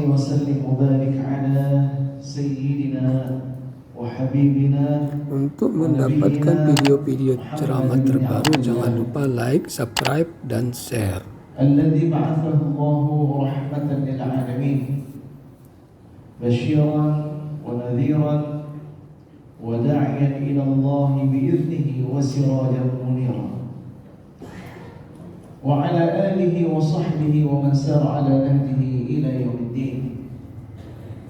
وسلم وبارك على سيدنا وحبيبنا. Untuk mendapatkan video-video ceramah terbaru, jangan lupa like, subscribe, dan share. الذي بعثه الله رحمة للعالمين بشيرا ونذيرا وداعيا إلى الله بإذنه وسراجا منيرا وعلى آله وصحبه ومن سار على نهجه إلى يوم الدين.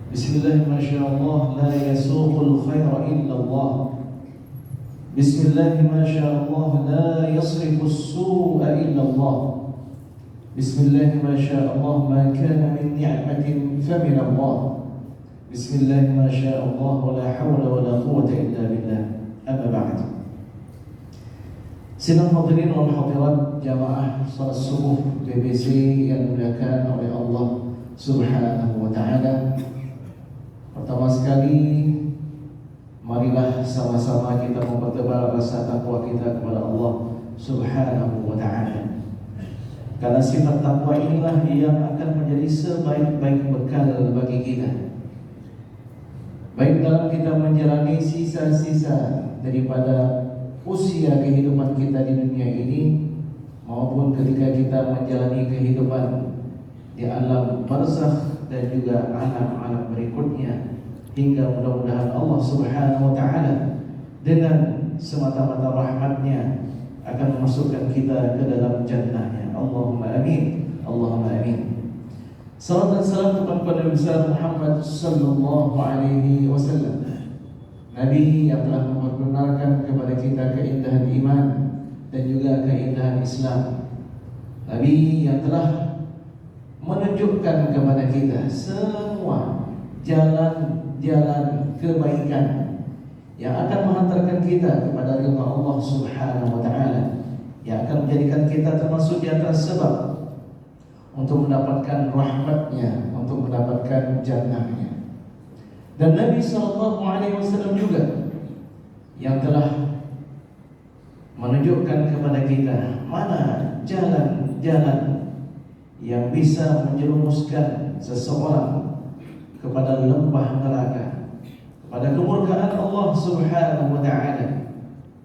بسم الله ما شاء الله لا يسوق الخير إلا الله. بسم الله ما شاء الله لا يصرف السوء إلا الله. بسم الله ما شاء الله ما كان من نعمة فمن الله. بسم الله ما شاء الله ولا حول ولا قوة إلا بالله. أما بعد. Sidang hadirin wal hadirat jamaah salat subuh BBC yang dimuliakan oleh Allah Subhanahu wa taala. Pertama sekali, marilah sama-sama kita mempertebal rasa takwa kita kepada Allah Subhanahu wa taala. Karena sifat takwa inilah yang akan menjadi sebaik-baik bekal bagi kita, baik dalam kita menjalani sisa-sisa daripada usia kehidupan kita di dunia ini, maupun ketika kita menjalani kehidupan di alam barzakh dan juga alam-alam berikutnya, hingga mudah-mudahan Allah Subhanahu wa taala dengan semata-mata rahmatnya akan memasukkan kita ke dalam jannahnya. Allahumma amin, Allahumma amin. Salam dan salam kepada Nabi besar Muhammad sallallahu alaihi wasallam, Nabi yang telah memperkenalkan kepada kita keindahan iman dan juga keindahan Islam. Nabi yang telah menunjukkan kepada kita semua jalan-jalan kebaikan yang akan menghantarkan kita kepada ridha Allah Subhanahu wa taala, yang akan menjadikan kita termasuk di antara sebab untuk mendapatkan rahmatnya, untuk mendapatkan jannahnya. Dan Nabi SAW juga yang telah menunjukkan kepada kita mana jalan-jalan yang bisa menjerumuskan seseorang kepada lembah neraka, kepada kemurkaan Allah Subhanahu wa taala,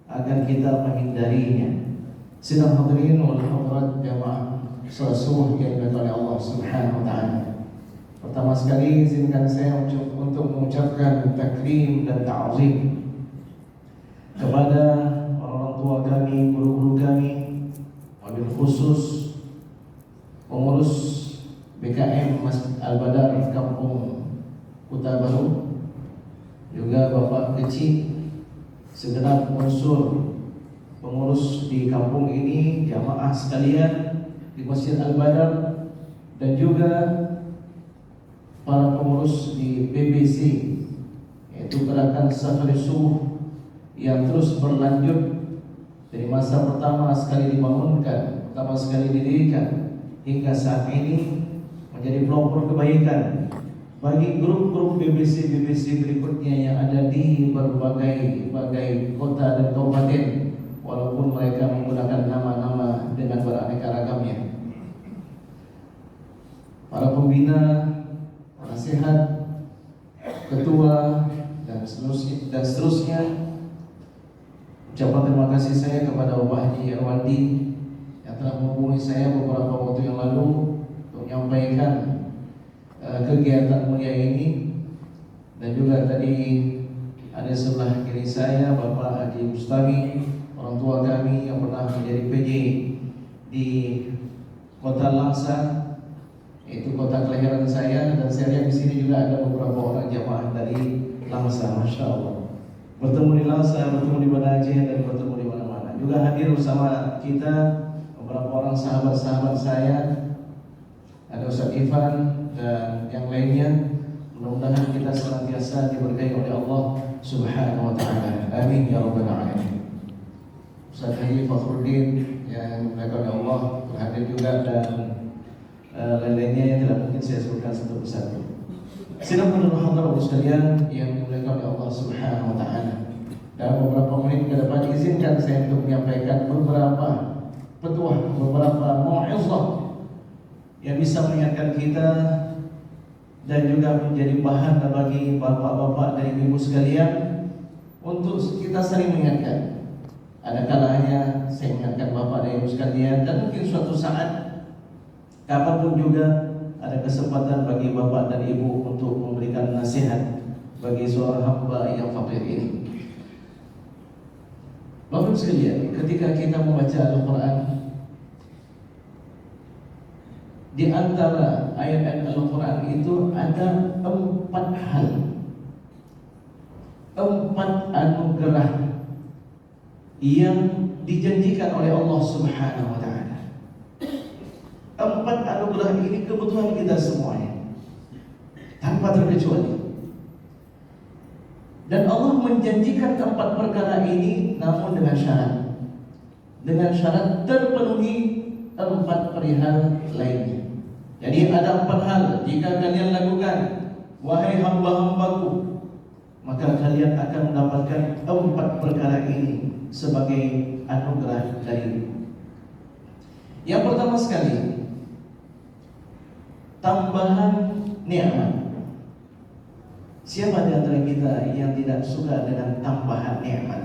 agar kita menghindarinya. Sidang hadirin wal hadirat jamaah salat subuh yang dimuliakan oleh Allah Subhanahu wa taala. Pertama sekali izinkan saya untuk mengucapkan takrim dan ta'zim kepada orang tua kami, guru-guru kami, wabil khusus pengurus BKM Masjid Al-Badar Kampung Kuta Baru, juga Bapak kecil, segenap unsur pengurus di kampung ini, jamaah sekalian di Masjid Al-Badar, dan juga para pengurus di BBC, yaitu gerakan Safari Subuh yang terus berlanjut dari masa pertama sekali dibangunkan, pertama sekali didirikan, hingga saat ini menjadi pelopor kebaikan bagi grup-grup BBC berikutnya yang ada di berbagai kota dan kabupaten, walaupun mereka menggunakan nama-nama dengan beraneka ragamnya. Para pembina, nasihat, ketua, dan seterusnya. Ucapan terima kasih saya kepada Bapak Haji Irwandi yang telah menghubungi saya beberapa waktu yang lalu untuk menyampaikan kegiatan mulia ini. Dan juga tadi ada sebelah kiri saya Bapak Haji Mustami, orang tua kami yang pernah menjadi PJ di Kota Langsa, itu kota kelahiran saya, dan saya lihat di sini juga ada beberapa orang jamaah dari Langsa, masya Allah. Bertemu di Langsa, bertemu di Banda Aceh, dan bertemu di mana-mana. Juga hadir bersama kita beberapa orang sahabat-sahabat saya, ada Ustaz Ivan dan yang lainnya. Mudah-mudahan kita senantiasa diberkahi oleh Allah Subhanahu wa taala. Amin ya rabbal alamin. Ustaz Haji Fakhruddin yang dimuliakan oleh Allah berhadir juga, dan lain-lainnya yang tidak mungkin saya sebutkan satu persatu. Sidang hadirin sekalian yang dimuliakan oleh Allah Subhanahu wa taala. Dalam beberapa menit ke depan izinkan saya untuk menyampaikan beberapa petuah, beberapa mau'izah yang bisa mengingatkan kita dan juga menjadi bahan bagi bapak-bapak dan ibu sekalian untuk kita saling mengingatkan. Ada kalanya saya ingatkan bapak dan ibu sekalian, dan mungkin suatu saat kapanpun juga ada kesempatan bagi bapak dan ibu untuk memberikan nasihat bagi seorang hamba yang fakir ini. Bapak sekalian, ketika kita membaca Al-Quran, di antara ayat-ayat Al-Quran itu ada 4 hal, 4 anugerah yang dijanjikan oleh Allah Subhanahu wa Ta'ala. 4 anugerah ini kebutuhan kita semuanya, tanpa terkecuali. Dan Allah menjanjikan 4 perkara ini, namun dengan syarat terpenuhi 4 perihal lainnya. Jadi ada 4 hal jika kalian lakukan, wahai hamba-hambaku, maka kalian akan mendapatkan 4 perkara ini sebagai anugerah dari. Yang pertama sekali, tambahan nikmat. Siapa di antara kita yang tidak suka dengan tambahan nikmat?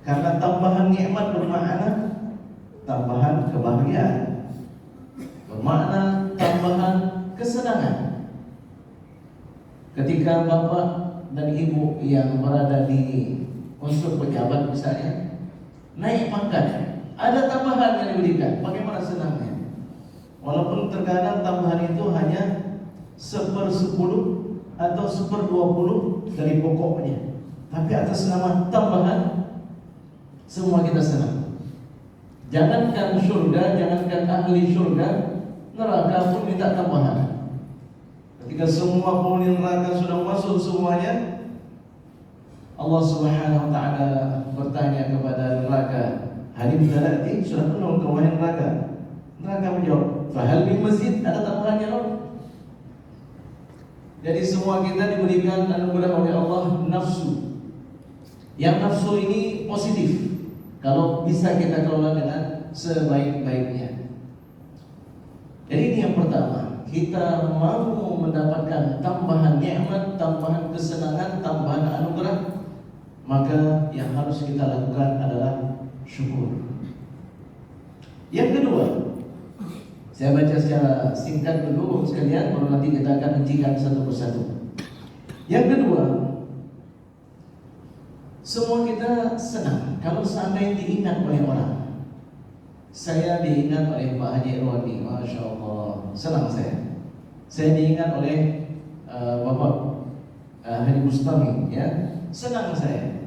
Karena tambahan nikmat bermakna tambahan kebahagiaan, bermakna tambahan kesenangan. Ketika bapak dan ibu yang berada di unsur pejabat misalnya naik pangkat, ada tambahan yang diberikan, bagaimana senangnya. Walaupun terkadang tambahan itu hanya 1/10 atau 1/20 dari pokoknya, tapi atas nama tambahan semua kita senang. Jangankan surga, jangankan ahli surga, neraka pun minta tambahan. Ketika semua penghuni neraka sudah masuk semuanya, Allah Subhanahu wa Ta'ala bertanya kepada neraka, "Hal imtala'ti?" Sudah penuh engkau wahai neraka? Neraka menjawab, "Fahal min mazid?" Ada tambahannya loh. Jadi semua kita diberikan anugerah oleh Allah nafsu. Yang nafsu ini positif kalau bisa kita kelola dengan sebaik-baiknya. Jadi ini yang pertama, kita mau mendapatkan tambahan nikmat, tambahan kesenangan, tambahan anugerah, maka yang harus kita lakukan adalah syukur. Yang kedua, saya baca secara singkat dulu sekalian, baru nanti kita akan rincikan satu persatu. Yang kedua, semua kita senang kalau seandainya diingat oleh orang. Saya diingat oleh Pak Haji Irwandi, Masya Allah, senang saya. Saya diingat oleh Bapak Haji Bustami, ya, senang saya.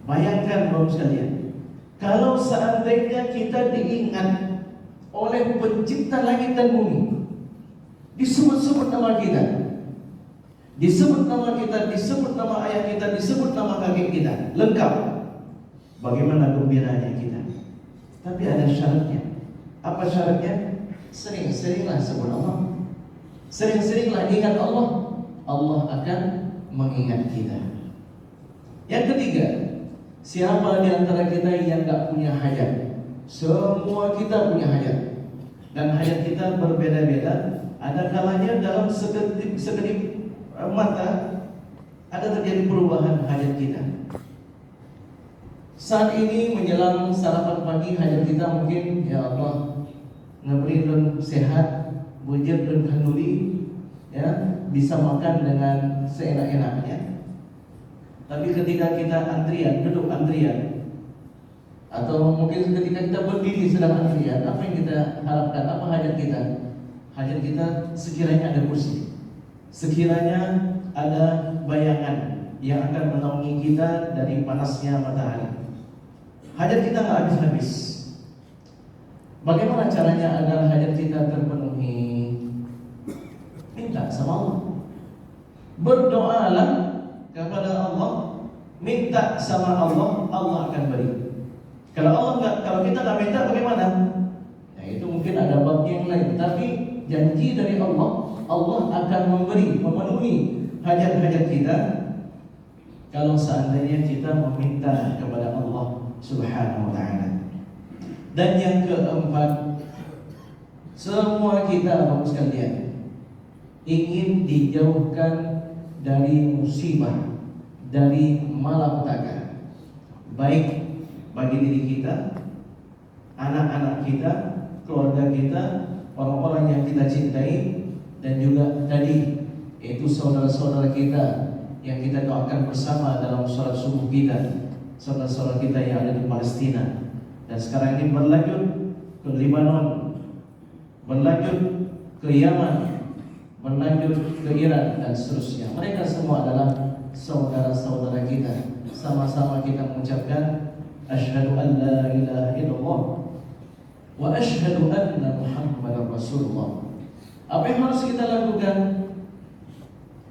Bayangkan Bapak sekalian, kalau seandainya kita diingat oleh pencipta langit dan bumi, disebut-sebut nama kita, disebut nama kita, disebut nama ayah kita, disebut nama kakek kita, lengkap. Bagaimana gembiranya kita. Tapi ada syaratnya. Apa syaratnya? Sering-seringlah sebut Allah, sering-seringlah ingat Allah, Allah akan mengingat kita. Yang ketiga, siapa di antara kita yang tak punya hajat? Semua kita punya hajat, dan hajat kita berbeda-beda. Ada kalanya dalam sekedip mata ada terjadi perubahan hajat kita. Saat ini menjelang sarapan pagi, hajat kita mungkin, ya Allah, ngeberi dan sehat, bujur dan kanduli, ya, bisa makan dengan seenak-enaknya. Tapi ketika kita antrian, duduk antrian, atau mungkin ketika kita berdiri sedang antrian, apa yang kita harapkan? Apa hajat kita? Hajat kita sekiranya ada kursi, sekiranya ada bayangan yang akan menaungi kita dari panasnya matahari. Hajat kita nggak habis-habis. Bagaimana caranya agar hajat kita terpenuhi? Minta sama Allah, berdoalah kepada Allah, minta sama Allah, Allah akan beri. Kalau kita nggak minta bagaimana? Ya itu mungkin ada bab yang lain. Tapi janji dari Allah, Allah akan memberi, memenuhi hajat-hajat kita kalau seandainya kita meminta kepada Allah Subhanahu wa Ta'ala. Dan yang keempat, semua kita, Bapak sekalian, ingin dijauhkan dari musibah, dari malapetaka, baik bagi diri kita, anak-anak kita, keluarga kita, orang-orang yang kita cintai, dan juga tadi yaitu saudara-saudara kita yang kita doakan bersama dalam sholat subuh kita, saudara-saudara kita yang ada di Palestina, dan sekarang ini berlanjut ke Lebanon, berlanjut ke Yaman, berlanjut ke Iran dan seterusnya. Mereka semua adalah saudara-saudara kita. Sama-sama kita mengucapkan asyhadu an la ilaha illallah wa asyhadu anna Muhammadar Rasulullah. Apa yang harus kita lakukan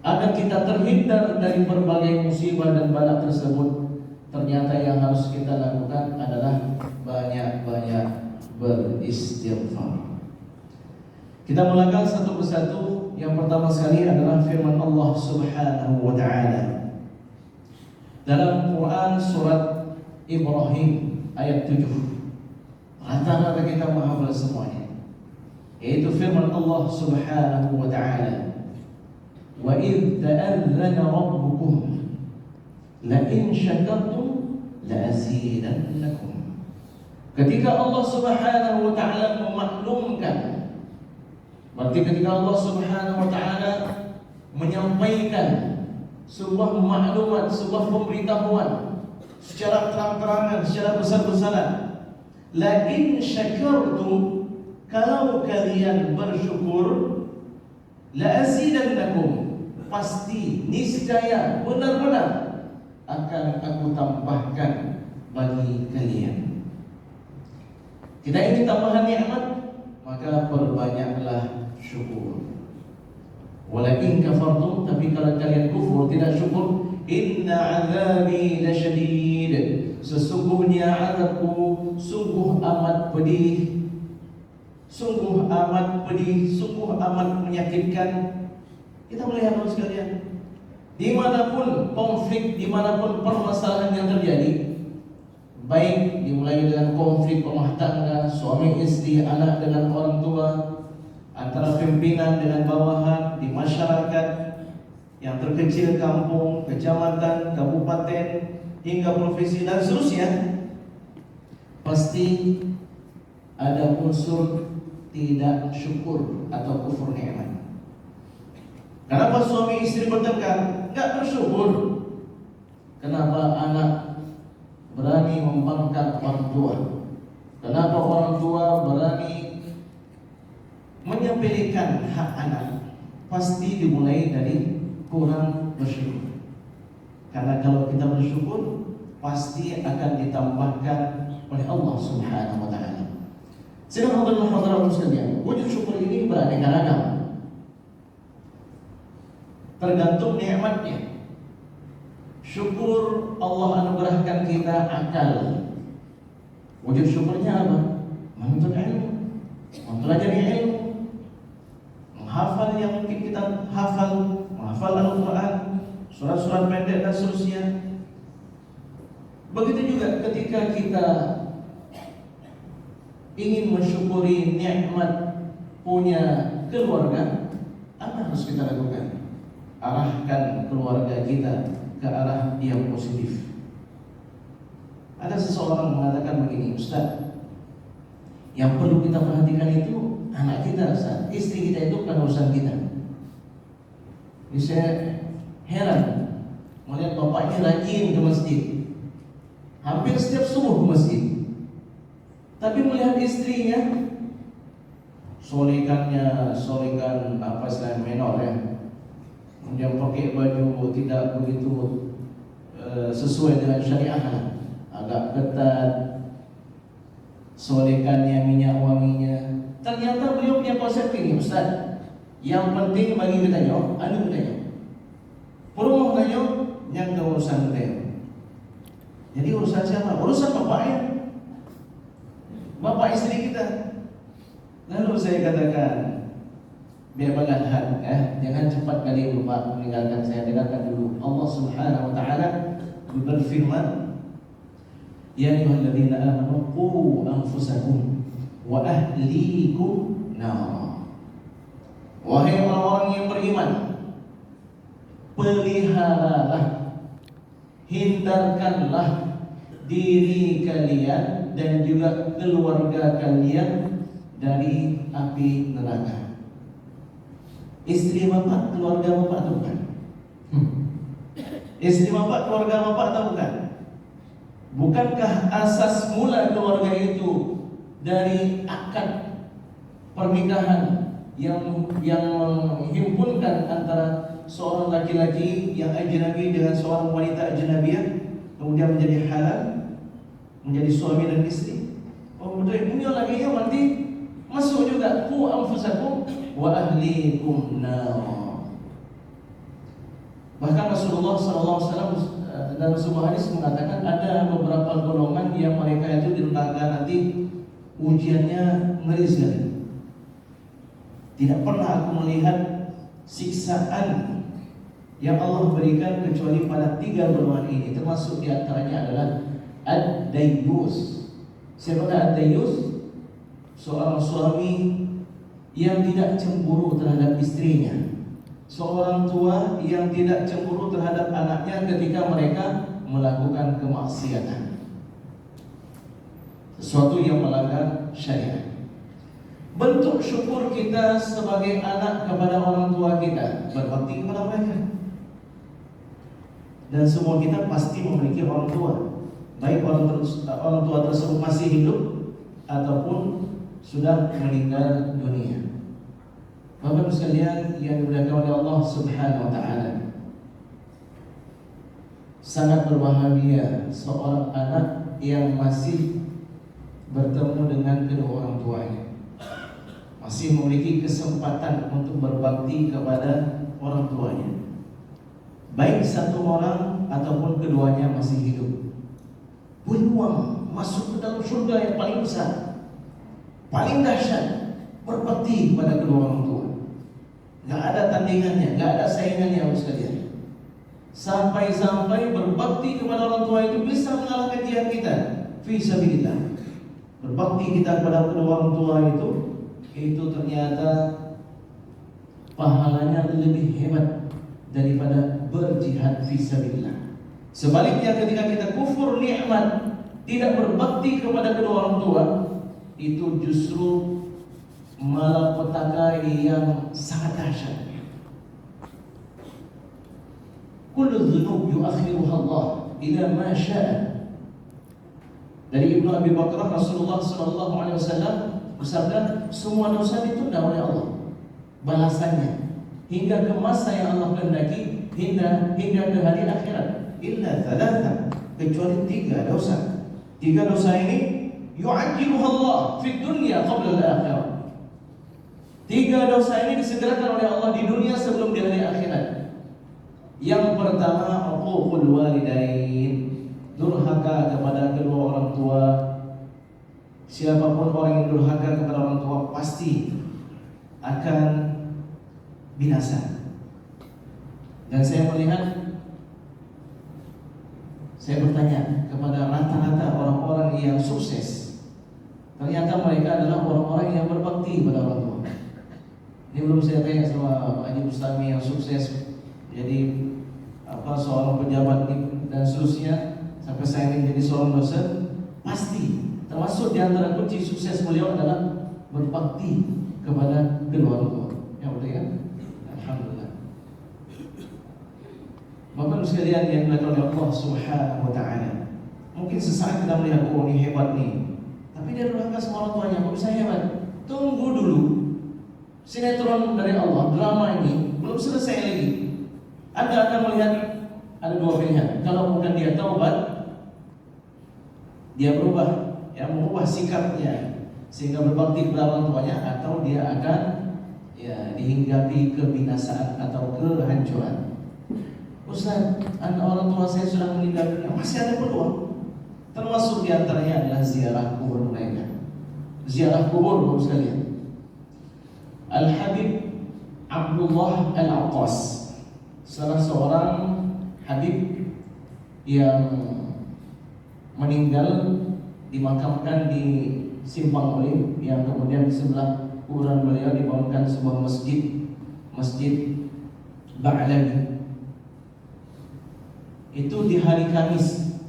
agar kita terhindar dari berbagai musibah dan bala tersebut? Ternyata yang harus kita lakukan adalah banyak-banyak beristighfar. Kita mulakan satu persatu. Yang pertama sekali adalah firman Allah Subhanahu wa taala dalam Quran surat Ibrahim ayat 7. Rata-rata kita menghafal semuanya, yaitu firman Allah Subhanahu wa taala, "Wa idh ta'adzana rabbukum la in syakartum la azidannakum." Ketika Allah Subhanahu wa taala memaklumkan, berarti ketika Allah Subhanahu wa taala menyampaikan sebuah maklumat, sebuah pemberitahuan secara terang-terangan, secara besar-besaran, la in syakartum, kalau kalian bersyukur, la azidannakum, pasti niscaya benar-benar akan aku tambahkan bagi kalian. Kita ingin tambahan nikmat, maka perbanyaklah syukur. Walakin kafartum, tapi kalau kalian kufur, tidak syukur, inna azabi lasyadid, sesungguhnya azabku sungguh amat pedih, sungguh amat pedih, sungguh amat menyakitkan. Kita melihat terus sekalian, dimanapun konflik, dimanapun permasalahan yang terjadi, baik dimulai dengan konflik rumah tangga, suami istri, anak dengan orang tua, antara pimpinan dengan bawahan, di masyarakat yang terkecil, kampung, kecamatan, kabupaten, hingga provinsi dan seterusnya, pasti ada unsur tidak syukur atau kufur nikmat. Kenapa suami istri bertengkar? Enggak bersyukur. Kenapa anak berani membangkang orang tua? Kenapa orang tua berani menyepelekan hak anak? Pasti dimulai dari kurang bersyukur. Karena kalau kita bersyukur, pasti akan ditambahkan oleh Allah Subhanahu wa taala. Sedang hadirin sekalian, wujud syukur ini beraneka ragam, tergantung nikmatnya. Syukur Allah anugerahkan kita akal. Wujud syukurnya apa? Menuntut ilmu, mempelajari ilmu, menghafal yang mungkin kita hafal, menghafal Al-Quran, surat-surat pendek dan seterusnya. Begitu juga ketika kita ingin mensyukuri nikmat punya keluarga, apa harus kita lakukan? Arahkan keluarga kita ke arah yang positif. Ada seseorang mengatakan begini, Ustaz, yang perlu kita perhatikan itu anak kita, Ustaz. Istri kita itu bukan urusan kita. Jadi saya heran melihat bapaknya rajin ke masjid, hampir setiap subuh ke masjid, tapi melihat istrinya solekan apa selain menor ya, kemudian pakai baju tidak begitu sesuai dengan syariah, agak ketat, solekannya, minyak wanginya. Ternyata beliau punya konsep ini, Ustaz, yang penting bagi kita nyo, anu kita nyo, perlu kita nyo, yang ke urusan kita. Jadi urusan siapa? Urusan bapaknya, bapak istri kita. Lalu saya katakan, biar berlahan, jangan cepat kali lupa meninggalkan saya. Dengarkan dulu. Allah Subhanahu wa taala berfirman, ya ayyuhalladzina amanu qu anfusakum wa ahlikum nar Wahai orang-orang yang beriman, peliharalah, hindarkanlah diri kalian dan juga keluarga kalian dari api neraka. Istri bapak, keluarga bapak atau bukan? Istri bapak, keluarga bapak atau bukan? Bukankah asas mula keluarga itu dari akad pernikahan yang menghimpunkan antara seorang laki-laki yang ajnabi dengan seorang wanita ajnabiyah, kemudian menjadi halal, menjadi suami dan istri? Oh betul, ini lagi yang nanti masuk juga ku anfusakum wa ahlikum nar. Bahkan Rasulullah SAW dalam sebuah hadis mengatakan ada beberapa golongan yang mereka itu di neraka nanti ujiannya ngeri sekali. Tidak pernah aku melihat siksaan yang Allah berikan kecuali pada 3 golongan ini. Termasuk di antaranya adalah ad-dayyus. Siapa ad-dayyus? Seorang suami yang tidak cemburu terhadap istrinya, seorang tua yang tidak cemburu terhadap anaknya ketika mereka melakukan kemaksiatan, sesuatu yang melanggar syariat. Bentuk syukur kita sebagai anak kepada orang tua kita, berbakti kepada mereka. Dan semua kita pasti memiliki orang tua, baik orang tua tersebut masih hidup ataupun sudah meninggal dunia. Bapak sekalian yang dimuliakan oleh Allah Subhanahu wa taala, sangat berbahagia seorang anak yang masih bertemu dengan kedua orang tuanya, masih memiliki kesempatan untuk berbakti kepada orang tuanya, baik satu orang ataupun keduanya masih hidup. Peluang masuk ke dalam surga yang paling besar, paling dahsyat, berbakti kepada kedua orang tua. Gak ada tandingannya, gak ada saingannya sekalian. Sampai-sampai berbakti kepada orang tua itu bisa mengalahkan jihad kita fi sabilillah. Berbakti kita kepada kedua orang tua itu ternyata pahalanya lebih hebat daripada berjihad fi sabilillah. Sebaliknya ketika kita kufur nikmat, tidak berbakti kepada kedua orang tua, itu justru malapetaka yang sangat dahsyat. Kullu dzunub yuakhiruha Allah ila ma syaa. Dari Ibnu Abi Bakrah, Rasulullah sallallahu alaihi wasallam bersabda, semua dosa ditunda oleh Allah balasannya hingga ke masa yang Allah kehendaki, hingga ke hari akhirat. Illa thalatha, kecuali 3 dosa. 3 dosa ini yu'ajjiluha Allah fi dunya qabla al-akhirah. 3 dosa ini disegerakan oleh Allah di dunia sebelum di hari akhirat. Yang pertama, uququl walidain, durhaka kepada kedua orang tua. Siapapun orang yang durhaka kepada orang tua pasti akan binasa. Dan saya bertanya kepada rata-rata orang-orang yang sukses, ternyata mereka adalah orang-orang yang berbakti pada orang tua. Ini belum saya tanya sama Haji Bustami yang sukses jadi seorang pejabat dan seterusnya, sampai saya ingin jadi seorang dosen. Pasti termasuk di antara kunci sukses beliau adalah berbakti kepada kedua orang tua. Ya betul ya? Alhamdulillah. Bapak sekalian yang dimuliakan oleh Allah Subhanahu wa taala, mungkin sesaat kita melihat, oh ini hebat nih, tapi dia durhaka sama orang tuanya, kok bisa hebat? Tunggu dulu, sinetron dari Allah, drama ini belum selesai lagi. Anda akan melihat ada 2 pilihan. Kalau bukan dia taubat, dia berubah, mengubah sikapnya sehingga berbakti kepada orang tuanya, atau dia akan dihinggapi kebinasaan atau kehancuran. Ustaz, orang tua saya sudah meninggal dunia, masih ada peluang. Termasuk diantaranya adalah ziarah kubur mereka. Ziarah kubur, bapak sekalian. Al-Habib Abdullah Al-Aqas, salah seorang Habib yang meninggal dimakamkan di Simpang Olim, yang kemudian di sebelah kuburan beliau dibangunkan sebuah masjid Masjid Ba'lawi. Itu di hari Kamis,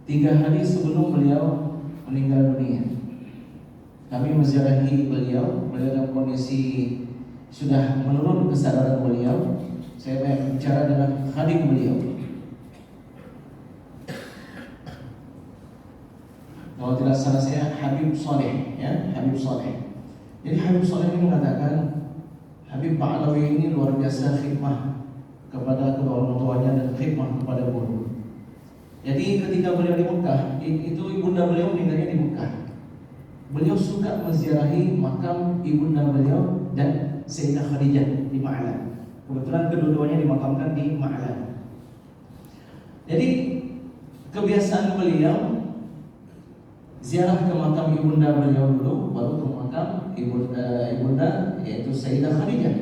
3 hari sebelum beliau meninggal dunia. Kami menziarahi beliau dalam kondisi sudah menurun kesadaran beliau. Saya banyak bicara dengan khadim beliau. Kalau tidak salah saya Habib Saleh, ya, Habib Saleh. Jadi Habib Saleh ini mengatakan Habib Ba'lawi ini luar biasa khidmah kepada kedua orang tuanya dan khidmah kepada guru. Jadi ketika beliau di Mekah, itu ibunda beliau meninggalnya di Mekah. Beliau suka menziarahi makam ibunda beliau dan Sayyidah Khadijah di Ma'lan. Kebetulan kedua-duanya dimakamkan di Ma'lan. Jadi kebiasaan beliau ziarah ke makam ibunda beliau dulu, baru ke makam ibunda yaitu Sayyidah Khadijah,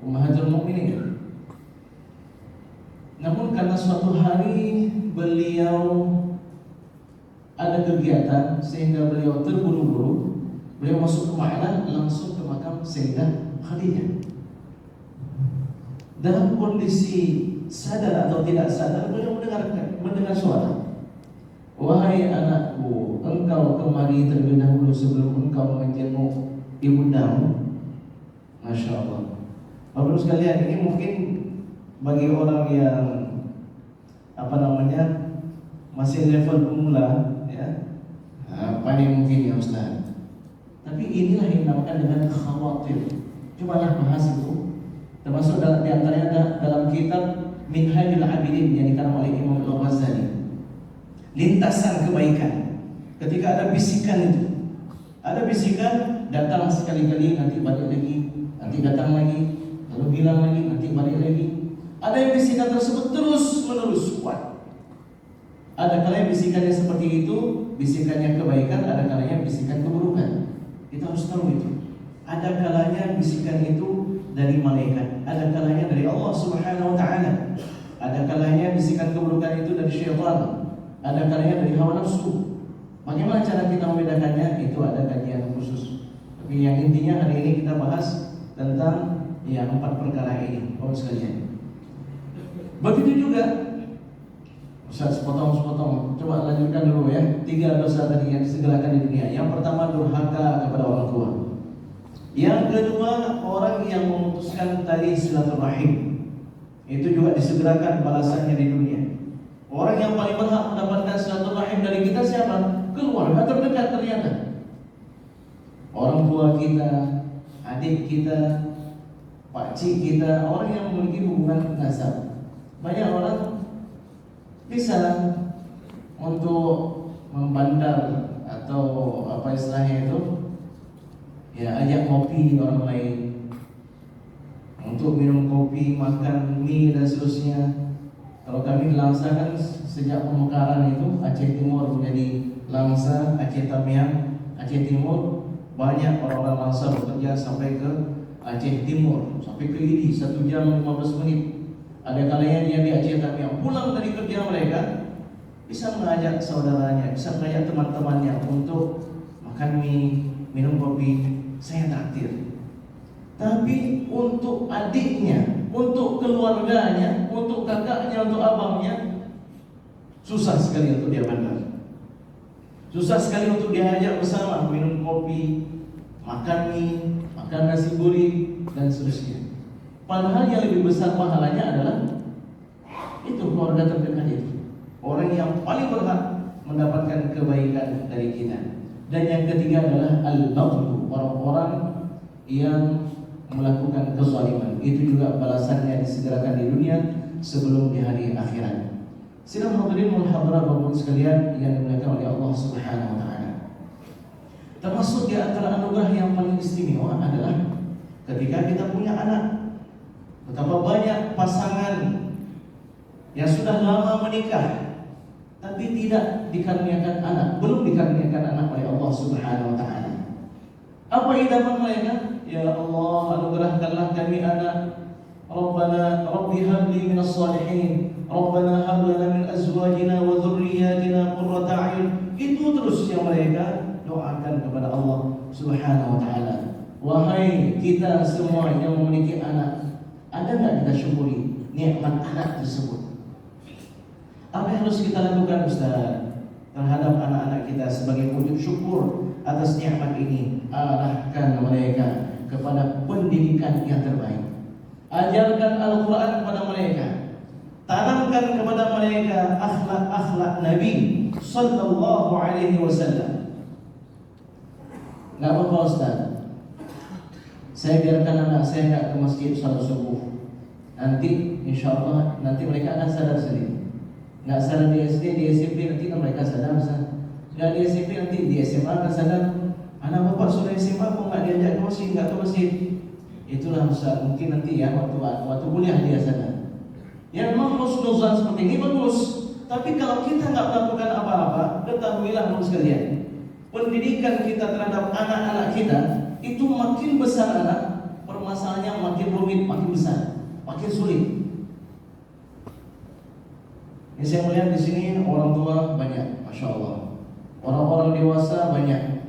Ummahatul Mukminin. Namun karena suatu hari beliau ada kegiatan sehingga beliau terburu-buru, beliau masuk ke Ma'lan langsung ke makam Sayyidah Khadijah. Dalam kondisi sadar atau tidak sadar, beliau mendengar suara, "Wahai anakku, engkau kemari terlebih dahulu sebelum engkau menjenguk ibundamu." Masya Allah. Bapak sekalian, ini mungkin bagi orang yang masih level pemula, ya, apa nih mungkin ya Ustaz. Tapi inilah yang dinamakan dengan khawatir. Cobalah bahas itu. Termasuk di antaranya dalam kitab Minhajul Abidin yang dikarang oleh Imam Al-Ghazali. Lintasan kebaikan. Ketika ada bisikan itu, ada bisikan, datang sekali-kali, nanti balik lagi, nanti datang lagi, lalu bilang lagi, nanti balik lagi. Ada yang bisikan tersebut terus menerus kuat. Ada kalanya bisikannya seperti itu, bisikannya kebaikan, ada kalanya bisikan keburukan. Kita harus tahu itu. Ada kalanya bisikan itu dari malaikat, ada kalanya dari Allah Subhanahu wa taala. Ada kalanya bisikan keburukan itu dari syaitan, ada kalanya dari hawa nafsu. Bagaimana cara kita membedakannya? Itu ada kajian khusus. Tapi yang intinya hari ini kita bahas tentang 4 perkara ini, Bapak sekalian. Begitu juga Ustaz, sepotong-sepotong. Coba lanjutkan dulu ya. 3 dosa tadi yang disegerakan di dunia. Yang pertama, durhaka kepada orang tua. Yang kedua, orang yang memutuskan tali silaturahim. Itu juga disegerakan balasannya di dunia. Orang yang paling berhak mendapatkan silaturahim dari kita siapa? Keluarga terdekat ternyata. Orang tua kita, adik kita, pakcik kita, orang yang memiliki hubungan nasab. Banyak orang bisa untuk membandar atau apa istilahnya itu, ya, ajak kopi orang lain, untuk minum kopi, makan mie dan seterusnya. Kalau kami di Langsa kan sejak pemekaran itu Aceh Timur menjadi Langsa, Aceh Tamiang, Aceh Timur, banyak orang-orang Langsa bekerja sampai ke Aceh Timur, sampai ke Idi 1 jam 15 menit. Ada kalanya dia di Aceh Tamiang pulang dari kerja mereka, bisa mengajak saudaranya, bisa mengajak teman-temannya untuk makan mie, minum kopi, saya traktir. Tapi untuk adiknya, untuk keluarganya, untuk kakaknya, untuk abangnya, susah sekali untuk dia bandar. Susah sekali untuk dia ajak bersama minum kopi, makan mie, makan nasi gurih dan seterusnya. Padahal yang lebih besar pahalanya adalah itu keluarga terdekat itu. Orang yang paling berhak mendapatkan kebaikan dari kita. Dan yang ketiga adalah al-baghyu, orang-orang yang melakukan kezaliman. Itu juga balasannya disegerakan di dunia sebelum di hari akhirat. Sidang hadirin wal hadirat Bapak sekalian yang dimuliakan oleh Allah Subhanahu wa taala. Termasuk di antara anugerah yang paling istimewa adalah ketika kita punya anak. Betapa banyak pasangan yang sudah lama menikah tapi tidak dikaruniakan anak, belum dikaruniakan anak oleh Allah Subhanahu wa taala. Apa idaman mereka? Ya Allah, anugerahkanlah kami anak. Rabbana Rabbi habli minas salihin. Rabbana hab lana min azwajina wa dhurriyyatina qurrata a'yun. Itu terus yang mereka doakan kepada Allah Subhanahu wa taala. Wahai kita semua yang memiliki anak, Ada nggak kita syukuri nikmat anak tersebut? Apa yang harus kita lakukan Ustaz terhadap anak-anak kita sebagai wujud syukur atas nikmat ini? Arahkan mereka kepada pendidikan yang terbaik. Ajarkan Al-Quran kepada mereka. Tanamkan kepada mereka akhlak-akhlak Nabi Sallallahu Alaihi Wasallam. Nggak apa-apa Ustaz, saya biarkan anak saya nggak ke masjid salat subuh. Nanti insya Allah nanti mereka akan sadar sendiri. Nggak sadar di SD, di SMP nanti kan mereka sadar Ustaz. Nggak di SMP nanti di SMA akan sadar. Anak bapak sudah SMA kok nggak diajak ke masjid, nggak ke masjid. Itulah Ustaz, mungkin nanti ya waktu kuliah dia sadar. Ya memang husnuzan seperti ini bagus. Tapi kalau kita nggak melakukan apa-apa, ketahuilah Bapak sekalian, pendidikan kita terhadap anak-anak kita itu makin besar anak, permasalahannya makin rumit, makin besar, makin sulit. Ini saya melihat di sini orang tua banyak, masya Allah. Orang-orang dewasa banyak.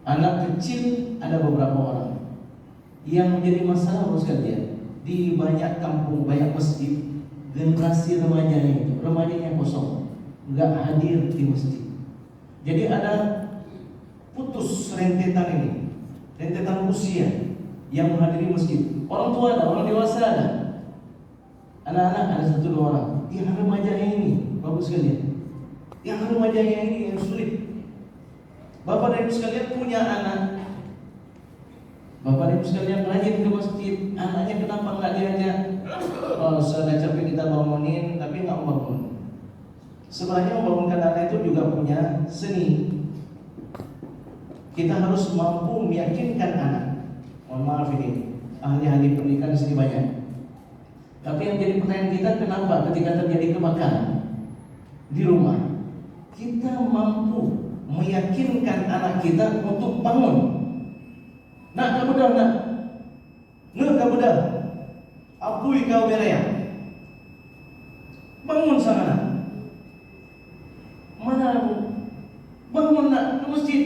Anak kecil ada beberapa orang. Yang menjadi masalah Bapak sekalian, di banyak kampung, banyak masjid, generasi remajanya kosong, nggak hadir di masjid. Jadi ada putus rentetan ini, rentetan usia yang menghadiri masjid. Orang tua ada, orang dewasa ada, anak-anak ada 1-2 orang. Yang remajanya ini, Bapak sekalian, yang remajanya ini yang sulit. Bapak dan Ibu sekalian punya anak. Bapak dan Ibu sekalian rajin ke masjid, anaknya kenapa nggak diajak? Oh, sudah capek kita bangunin, tapi nggak bangun. Sebenarnya membangunkan anak itu juga punya seni. Kita harus mampu meyakinkan anak. Mohon maaf ini, ahli-ahli pendidikan di sini banyak. Tapi yang jadi pertanyaan kita, kenapa ketika terjadi kebakaran di rumah, kita mampu meyakinkan anak kita untuk bangun? Nak kabudah nak, kabudah, apui kau beraya, bangun sang anak. Mana aku? Bangun nak, ke masjid.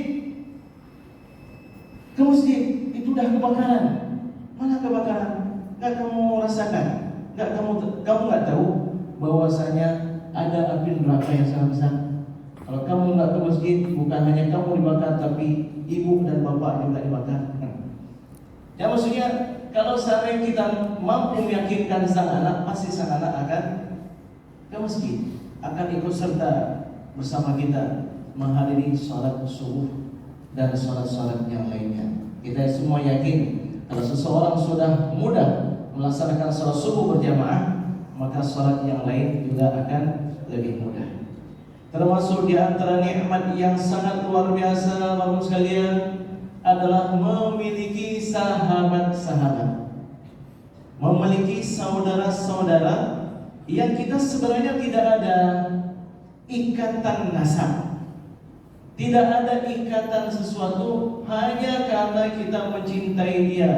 Ke masjid, itu dah kebakaran. Mana kebakaran? Gak kamu rasakan? Kamu nggak tahu bahwasanya ada api neraka yang sangat besar. Kalau kamu nggak ke masjid, bukan hanya kamu dibakar, tapi ibu dan bapak juga dibakar. Ya maksudnya, kalau seandainya kita mampu meyakinkan sang anak, pasti sang anak akan ke masjid, akan ikut serta bersama kita menghadiri sholat subuh dan sholat-sholat yang lainnya. Kita semua yakin kalau seseorang sudah mudah melaksanakan sholat subuh berjamaah, maka sholat yang lain juga akan lebih mudah. Termasuk di antara nikmat yang sangat luar biasa Bapak sekalian adalah memiliki sahabat-sahabat, memiliki saudara-saudara yang kita sebenarnya tidak ada ikatan nasab, tidak ada ikatan sesuatu, hanya karena kita mencintai dia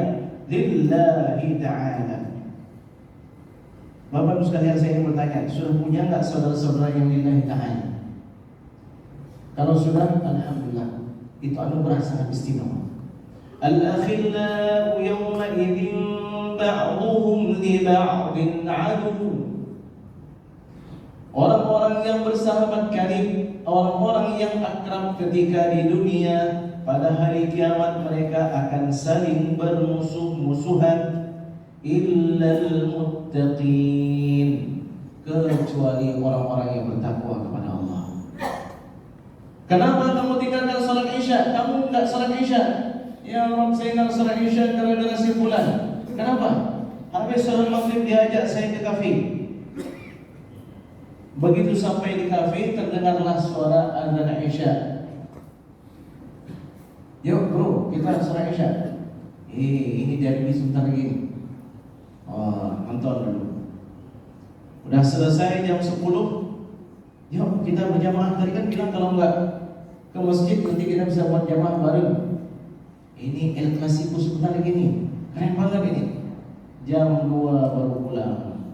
lillahi ta'ala. Bapak Ibu sekalian, saya ingin bertanya, sudah punya enggak saudara-saudara yang lillahi ta'ala? Kalau sudah, alhamdulillah, itu anugerah sangat istimewa. Al-akhillau yawma idzin ba'dhuhum li ba'dhin 'adu. Orang-orang yang bersahabat karib, orang-orang yang akrab ketika di dunia, pada hari kiamat mereka akan saling bermusuh-musuhan. Illal muttaqin, kecuali orang-orang yang bertakwa kepada Allah. Kenapa kamu tinggalkan salat Isya? Kamu enggak salat Isya? Ya Rabb, saya enggak salat Isya gara-gara si fulan. Kenapa? Habis salat Maghrib diajak saya ke kafe. Begitu sampai di kafe, terdengarlah suara azan Isya. Yuk bro, kita salat Isya. Ini jadi sebentar lagi. Nonton dulu. Udah selesai jam 10. Yuk kita berjamaah. Tadi kan bilang kalau enggak ke masjid nanti kita bisa buat jamaah bareng. Ini El Clasico sebentar lagi nih. Keren banget ini. Jam 2 baru pulang.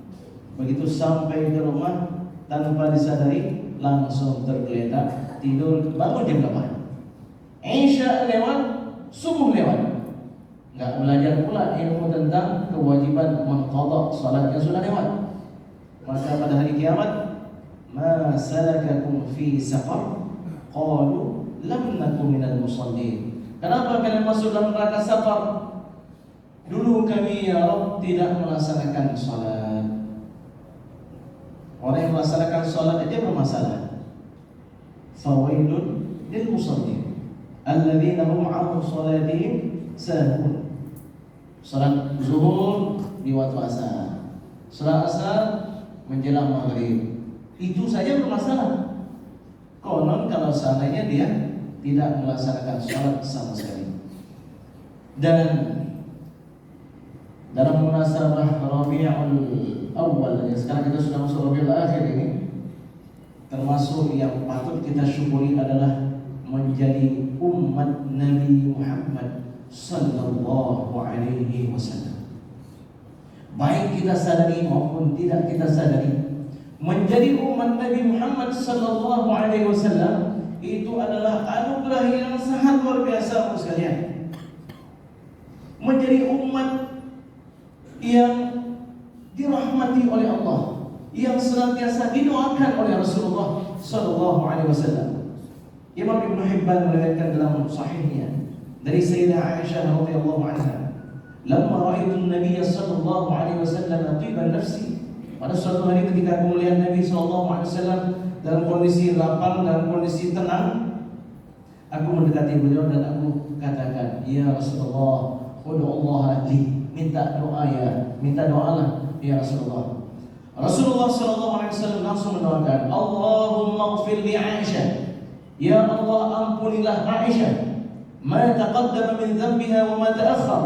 Begitu sampai ke rumah, tanpa disadari langsung tergeletak tidur. Bangun jam 8. Isya lewat, subuh lewat. nggak belajar pula ilmu tentang kewajiban mengqadha salat yang sudah lewat. Maka pada hari kiamat, ma salakakum fi saqar? Qalu lam nakum minal musallin. Kenapa kalian masuk dalam neraka saqar? Dulu kami ya Rabb tidak melaksanakan salat. Orang yang melaksanakan salat aja bermasalah. Fawailun lil musallin alladzina hum 'an salatihim sahun. Salat zuhur di waktu asar, salat asar menjelang maghrib, itu saja bermasalah. Konon kalau seandainya dia tidak melaksanakan salat sama sekali. Dan dalam munasabah Rabiul Awal, yang sekarang kita sudah masuk Rabiul Akhir ini, termasuk yang patut kita syukuri adalah menjadi umat Nabi Muhammad sallallahu alaihi wasallam. Baik kita sadari maupun tidak kita sadari, menjadi umat Nabi Muhammad sallallahu alaihi wasallam itu adalah anugerah yang sangat luar biasa sekalian. Menjadi umat yang dirahmati oleh Allah, yang senantiasa didoakan oleh Rasulullah sallallahu alaihi wasallam. Imam Ibn Hibban meriwayatkan dalam sahihnya dari Sayyidah Aisyah radhiyallahu anha, "Lamma ra'aitu an-nabiy sallallahu alaihi wasallam tiban nafsi." Pada suatu hari ketika aku melihat Nabi sallallahu alaihi wasallam dalam kondisi lapang, dalam kondisi tenang, aku mendekati beliau dan aku katakan, "Ya Rasulullah, ud'u Allah li." Minta doa ya, minta doalah ya Rasulullah. Rasulullah sallallahu alaihi wasallam langsung mendoakan, "Allahumma ighfir li Aisyah." Ya Allah, ampunilah Aisyah, ma taqaddama min dhanbiha wa ma ta'akhkhar,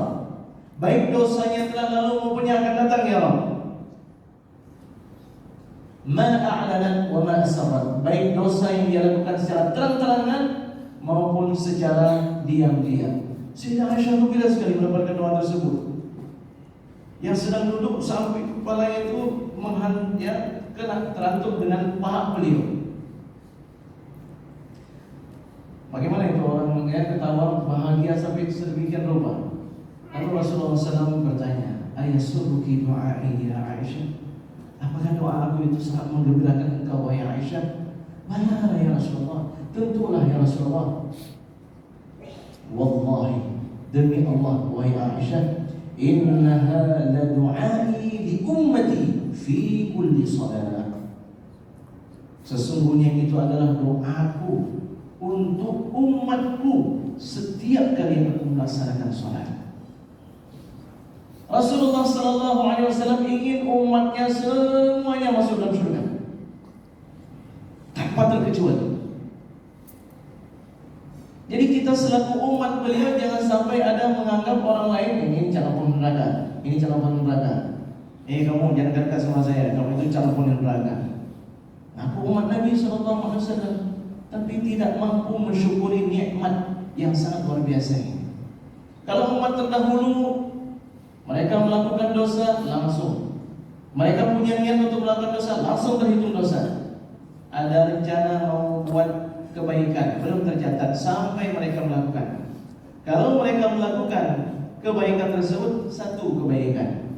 baik dosanya telah lalu maupun yang akan datang ya Rabb. Ma a'lanat wa ma asarrat, baik dosa yang dia lakukan secara terang-terangan maupun secara diam-diam. Sayyidah Aisyah gembira sekali mendapatkan doa tersebut. Yang sedang duduk sampai kepalanya itu kena terantuk dengan paha beliau. Bagaimana itu orang ketawa bahagia sampai sedemikian rupa? Lalu Rasulullah SAW bertanya, "Ayasurruki du'ai ya Aisyah?" Apakah doa aku itu sangat menggembirakan engkau wahai Aisyah? Bala ya Rasulullah, tentulah ya Rasulullah. Wallahi, demi Allah wahai Aisyah, innaha la du'ai li ummati fi kulli salat. Sesungguhnya itu adalah doaku untuk umatku setiap kali aku melaksanakan salat. Rasulullah sallallahu alaihi wasallam ingin umatnya semuanya masuk dalam surga tanpa terkecuali. Jadi kita selaku umat beliau jangan sampai ada menganggap orang lain ini calon penghuni neraka, ini calon penghuni neraka. Kamu jangan dekat sama saya, kamu itu calon penghuni neraka. Aku umat Nabi sallallahu alaihi wasallam, tapi tidak mampu mensyukuri nikmat yang sangat luar biasa ini. Kalau umat terdahulu mereka melakukan dosa langsung, mereka punya niat untuk melakukan dosa langsung terhitung dosa. Ada rencana mau buat kebaikan belum tercatat sampai mereka melakukan. Kalau mereka melakukan kebaikan tersebut satu kebaikan,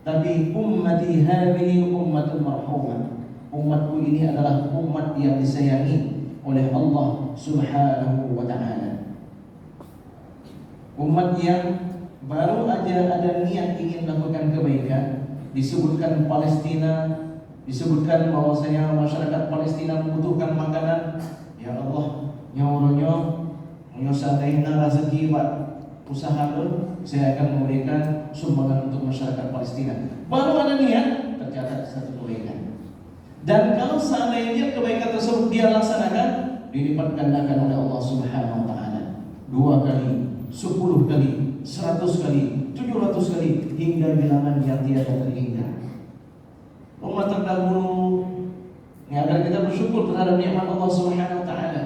tapi ummati hadhihi ummatun marhumah, umatku ini adalah umat yang disayangi oleh Allah Subhanahu wa ta'ala. Umat yang baru aja ada niat ingin melakukan kebaikan, disebutkan Palestina, disebutkan bahwasanya masyarakat Palestina membutuhkan makanan. Ya Allah, nyawaronyo menyosadaina rezeki buat usaha lo, saya akan memberikan sumbangan untuk masyarakat Palestina. Baru ada niat, tercatat satu kebaikan. Dan kalau seandainya kebaikan tersebut dia laksanakan, dilipat gandakan oleh Allah Subhanahu wa ta'ala 2 kali, 10 kali, 100 kali, 700 kali, hingga bilangan yang tiada terhingga. Umat terdahulu agar kita bersyukur terhadap nikmat Allah Subhanahu wa ta'ala,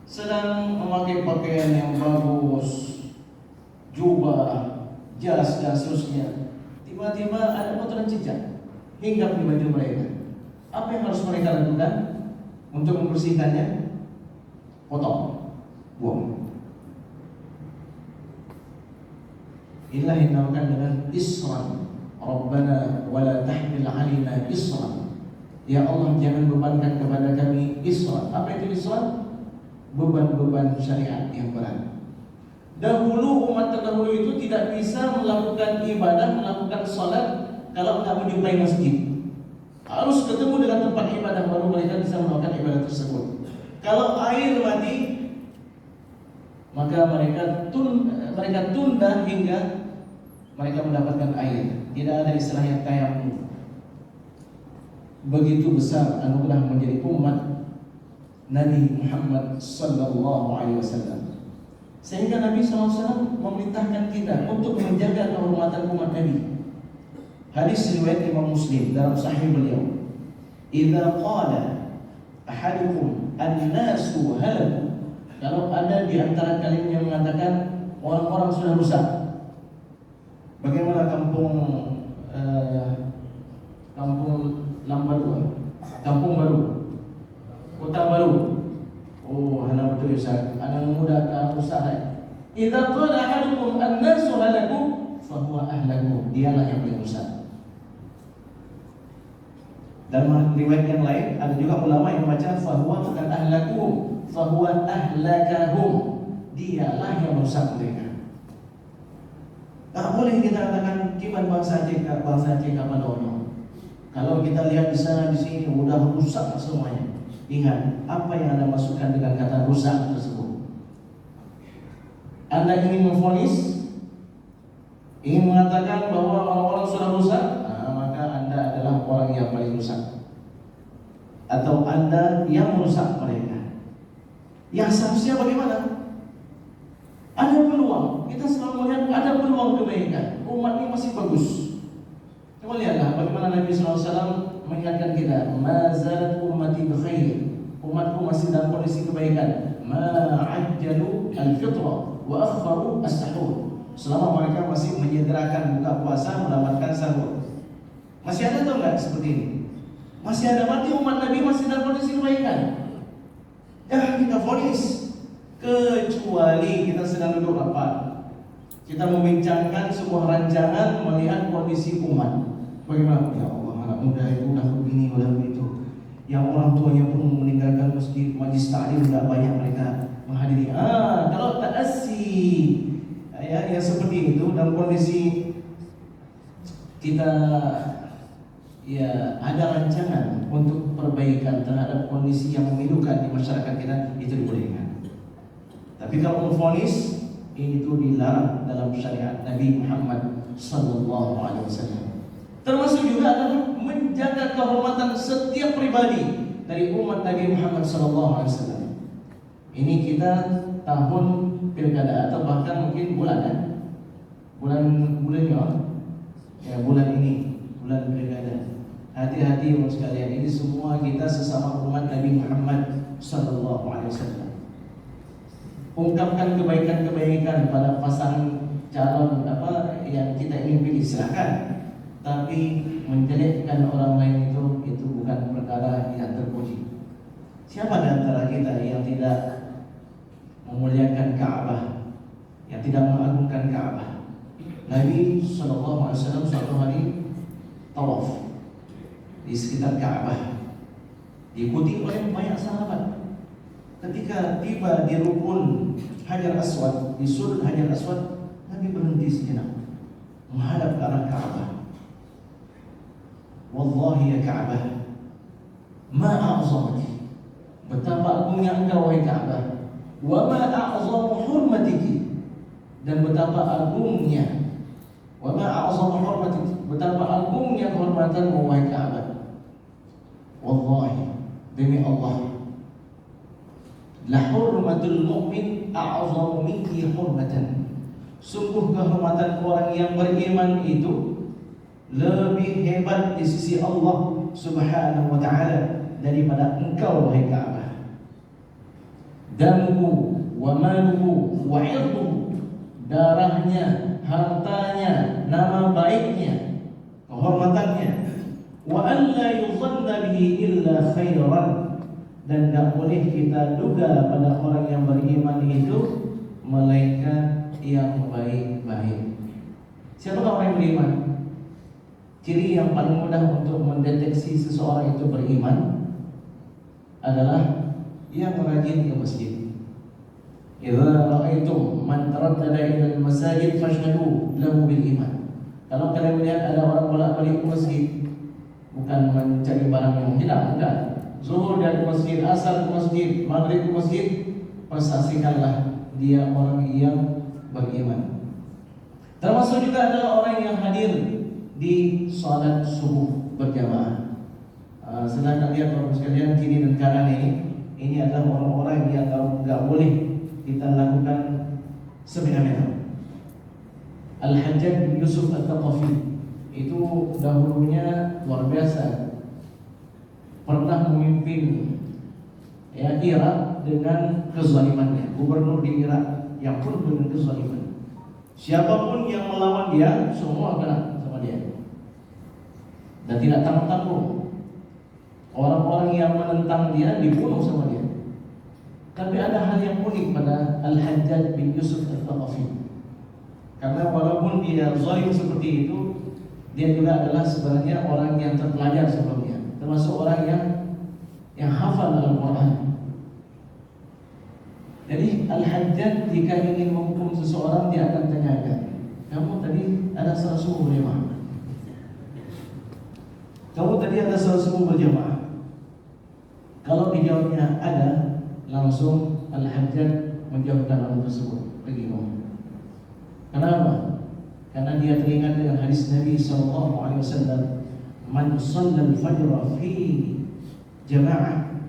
sedang memakai pakaian yang bagus, jubah, jas dan seterusnya. Tiba-tiba ada kotoran cicak hinggap di baju mereka. Apa yang harus mereka lakukan untuk membersihkannya? Potong, buang. Inilah yang dinamakan dengan isran. Rabbana wala tahmil 'alaina isran. Ya Allah, jangan bebankan kepada kami isran. Apa itu isran? Beban-beban syariat yang berat. Dahulu umat terdahulu itu tidak bisa melakukan ibadah, melakukan salat kalau tak menjumpai masjid. Harus ketemu dengan tempat ibadah baru mereka bisa melakukan ibadah tersebut. Kalau air mati, maka mereka tunda hingga mereka mendapatkan air. Tidak ada istilah yang tayamum. Begitu besar anugerah menjadi umat Nabi Muhammad sallallahu alaihi wasallam. Sehingga Nabi SAW memerintahkan kita untuk menjaga kehormatan umat Nabi. Hadis riwayat Imam Muslim dalam sahih beliau, "Idza qala ahadukum an-nasu halaku." Kalau ada di antara kalian yang mengatakan orang-orang sudah rusak. Bagaimana kampung Lambaru, kampung baru, kota baru. Oh, anak betul Ustaz. Anak muda tak rusak. Idza qala ahadukum an-nasu halaku fa huwa ahlaku. Dialah yang paling rusak. Dalam riwayat yang lain ada juga ulama yang membaca fa huwa bukan ahlaku, fa huwa ahlakahum. Dialah yang merusak mereka. Tak boleh kita katakan kiban bangsa Aceh Kapalono. Kalau kita lihat di sana di sini udah rusak semuanya. Ingat apa yang Anda masukkan dengan kata rusak tersebut. Anda ingin memvonis, ingin mengatakan bahwa orang-orang sudah rusak, maka Anda adalah orang yang paling rusak. Atau Anda yang merusak mereka. Yang seharusnya bagaimana? Ada peluang. Kita selalu melihat ada peluang kebaikan. Umat ini masih bagus. Coba lihatlah bagaimana Nabi SAW mengingatkan kita, "Mazalat ummati bikhair." Umatku masih dalam kondisi kebaikan. Ma'ajjalu al-fitra wa akharu as-sahur. Selama mereka masih menyegerakan buka puasa, melamatkan sahur. Masih ada atau enggak seperti ini? Masih ada, berarti umat Nabi masih dalam kondisi kebaikan. Jangan kita vonis, kecuali kita sedang duduk rapat, kita membincangkan sebuah rancangan melihat kondisi umat. Bagaimana? Ya Allah, anak muda itu udah begini, udah begitu. Yang orang tuanya pun meninggalkan masjid, majlis taklim tidak banyak mereka menghadiri. Kalau ta'assi ya seperti itu dalam kondisi kita ya ada rancangan untuk perbaikan terhadap kondisi yang memilukan di masyarakat kita, itu dibolehkan. Tapi kalau memvonis, ini itu dilarang dalam syariat Nabi Muhammad sallallahu alaihi wasallam. Termasuk juga adalah menjaga kehormatan setiap pribadi dari umat Nabi Muhammad SAW. Ini kita tahun pilkada atau bahkan mungkin bulan bulan ini bulan pilkada. Hati-hati sekalian, ini semua kita sesama umat Nabi Muhammad SAW. Ungkapkan kebaikan-kebaikan pada pasangan calon yang kita ingin pilih, silakan. Tapi menjelekkan orang lain itu bukan perkara yang terpuji. Siapa di antara kita yang tidak memuliakan Ka'bah, yang tidak mengagungkan Ka'bah? Nabi SAW suatu hari tawaf di sekitar Ka'bah, diikuti oleh banyak sahabat. Ketika tiba di rukun Hajar Aswad, di sudut Hajar Aswad, Nabi berhenti sejenak menghadap ke arah Ka'bah. Wallahi ya Ka'bah, ma'a'azamati, betapa agungnya engkau wahai Ka'bah, wa ma'a'azamu hurmatiki, dan betapa agungnya, wa ma'a'azamu hurmatiki, betapa agungnya kehormatanmu wahai Ka'bah. Wallahi, demi Allah, la hurmatul mu'min a'azamu minki hurmatan. Sungguh kehormatan orang yang beriman itu lebih hebat di sisi Allah Subhanahu wa ta'ala daripada engkau wahai Ka'bah. Damuhu wa maluhu wa irduhu, darahnya, hartanya, nama baiknya, kehormatannya. Wa an la yuzanna bihi illa khairan, dan tak boleh kita duga pada orang yang beriman itu melainkan yang baik-baik. Siapakah orang yang beriman? Ciri yang paling mudah untuk mendeteksi seseorang itu beriman adalah yang rajin ke masjid. Idza ra'aitum man taraddada ila al-masajid fashhadu lahu bil iman. Kalau kalian melihat ada orang bolak-balik ke masjid, bukan mencari barang yang hilang, enggak. Zuhur dia ke masjid, asar ke masjid, maghrib ke masjid, pastikanlah dia orang yang beriman. Termasuk juga adalah orang yang hadir di salat subuh berjamaah. Sedangkan lihat Bapak sekalian, kiri dan kanan ini adalah orang-orang yang enggak boleh kita lakukan semena-mena. Al-Hajjaj bin Yusuf Al-Thaqafi itu dahulunya luar biasa, pernah memimpin Irak dengan kezalimannya, gubernur di Irak yang pun dengan kezaliman. Siapapun yang melawan dia, semua kena sama dia, dan tidak tanggung-tanggung. Orang-orang yang menentang dia dibunuh sama dia. Tapi ada hal yang unik pada Al-Hajjaj bin Yusuf Al-Thaqafi, karena walaupun dia zalim seperti itu, dia juga adalah sebenarnya orang yang terpelajar sebelumnya, termasuk orang yang hafal Al-Quran. Jadi Al-Hajjaj jika ingin menghukum seseorang, dia akan tanyakan, kamu tadi ada salat subuh berjamaah? Kamu tadi ada salat subuh berjamaah? Kalau dijawabnya ada, langsung Al-Hajjaj menjauhkan orang tersebut pergi ngomong. Kenapa? Karena dia teringat dengan hadis Nabi SAW, man shalla al-fajr fi jama'ah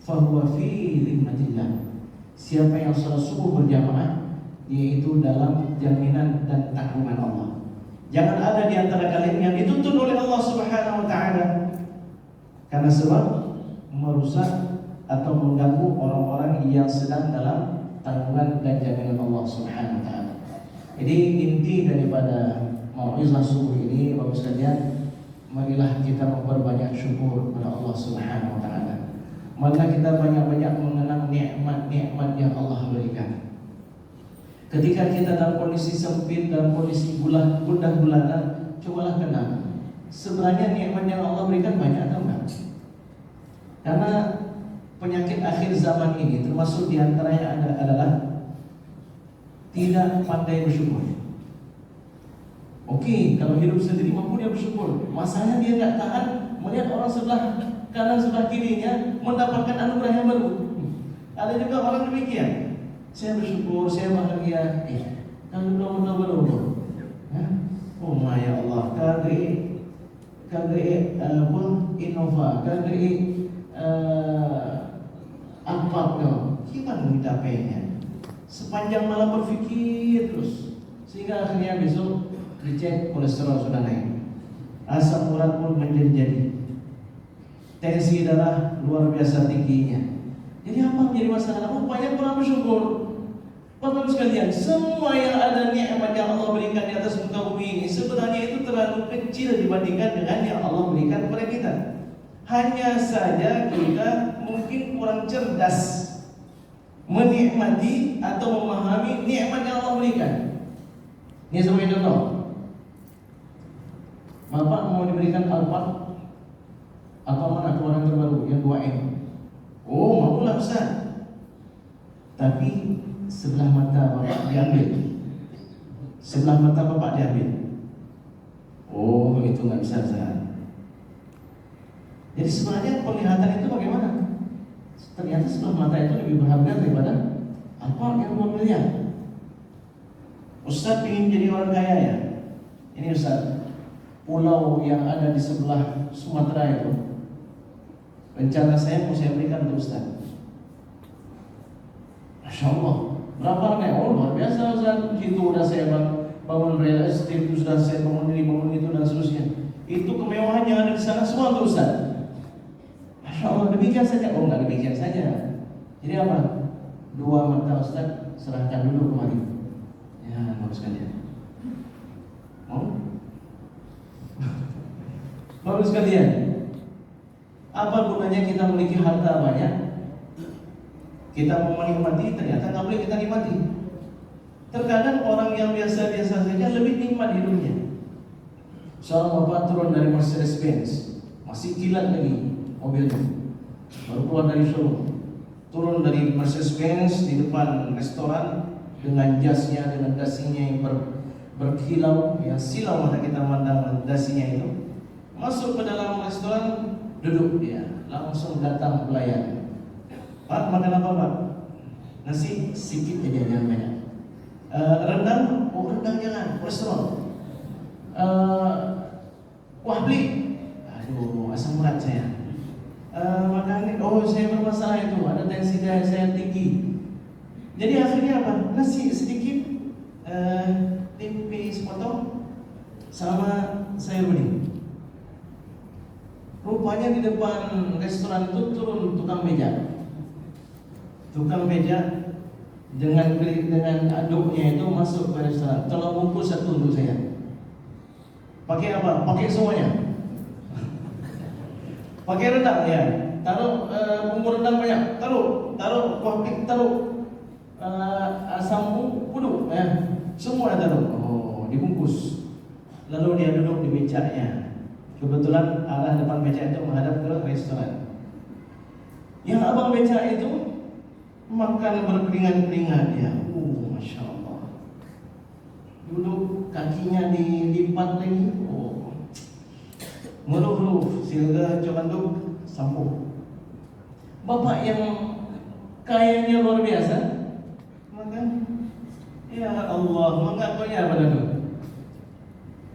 fahuwa fi dhimmatillah. Siapa yang salat subuh berjamaah, dia itu dalam jaminan dan tanggungan Allah. Jangan ada di antara kalian yang dituntun oleh Allah Subhanahu wa taala karena sebab merusak atau mengganggu orang-orang yang sedang dalam tanggungan dan jaminan Allah Subhanahu wa taala. Jadi inti daripada mau'izah subuh ini, Bapak sekalian, marilah kita memperbanyak syukur kepada Allah Subhanahu wa taala. Maka kita banyak-banyak mengenang nikmat-nikmat yang Allah berikan. Ketika kita dalam kondisi sempit, dalam kondisi gundah gulana, cobalah kenal sebenarnya nikmat yang Allah berikan banyak atau enggak? Karena penyakit akhir zaman ini termasuk diantaranya adalah tidak pandai bersyukur. Oke, kalau hidup sendiri mampu dia bersyukur. Masalahnya dia tidak tahan melihat orang sebelah kanan sebelah kirinya mendapatkan anugerah yang baru. Ada juga orang demikian. Saya bersyukur, saya bahagia. Kalau belum. Oh my Allah, kagri Innova, kagri apa kau? Gimana mencapainya? Sepanjang malam berpikir terus, sehingga akhirnya besok dicek kolesterol sudah naik, asam urat pun menjadi, tensi darah luar biasa tingginya. Jadi apa menjadi masalah? Upaya kurang bersyukur. Bapak sekalian, semua yang ada nikmat yang Allah berikan di atas muka bumi ini sebenarnya itu terlalu kecil dibandingkan dengan yang Allah berikan kepada kita. Hanya saja kita mungkin kurang cerdas menikmati atau memahami nikmat yang Allah berikan. Ini sebagai contoh, Bapak mau diberikan Alphard atau mana keluaran terbaru yang 2M? Oh, maulah Ustaz. Tapi sebelah mata Bapak diambil, sebelah mata Bapak diambil. Oh, itu nggak bisa Ustaz. Jadi sebenarnya penglihatan itu bagaimana? Ternyata sebelah mata itu lebih berharga daripada apa yang 2 miliar. Ustaz ingin jadi orang kaya ya? Ini Ustaz, pulau yang ada di sebelah Sumatera itu, rencana saya mau saya berikan ke Ustaz. Masya Allah, berapa harganya? Oh luar biasa Ustaz. Itu udah saya bangun real estate, itu sudah saya bangun ini, bangun itu dan seterusnya. Itu kemewahan yang ada di sana semua untuk Ustaz. Masya Allah, demikian saja. Oh enggak demikian saja. Jadi apa? 2 mata Ustaz serahkan dulu kemari. Ya, bagus sekalian. Mau? Bagus sekalian. Apa gunanya kita memiliki harta banyak? Kita mau menikmati, ternyata nggak boleh kita nikmati. Terkadang orang yang biasa-biasa saja lebih nikmat hidupnya. Seorang bapak turun dari Mercedes Benz, masih kilat lagi mobilnya, baru keluar dari showroom, turun dari Mercedes Benz di depan restoran dengan jasnya, dengan dasinya yang berkilau, yang silau mata kita memandang dasinya itu. Masuk ke dalam restoran, duduk dia, langsung datang pelayan. Pak, makan apa Pak? Nasi sedikit aja, jangan banyak. Rendang? Oh rendang jangan, kolesterol. Wah beli. Aduh, asam urat saya. Makan, oh saya bermasalah itu, ada tensi darah saya tinggi. Jadi akhirnya apa? Nasi sedikit, tempe sepotong, sama sayur bening. Rupanya di depan restoran itu turun tukang beca. Tukang beca dengan aduknya itu masuk ke restoran. Tolong bungkus satu untuk saya. Pakai apa? Pakai semuanya. Pakai rendang ya. Taruh bumbu rendang banyak. Taruh kuah pik, taruh asam pudu ya. Semua taruh. Oh, dibungkus. Lalu dia duduk di becaknya. Kebetulan arah depan becak itu menghadap ke restoran. Yang abang becak itu makan berkeringat-keringat dia. Masya Allah. Duduk kakinya dilipat lagi. Meluh-luh, sehingga coba untuk sambung. Bapak yang kayanya luar biasa, maka ya Allah, mengakuinya pada itu.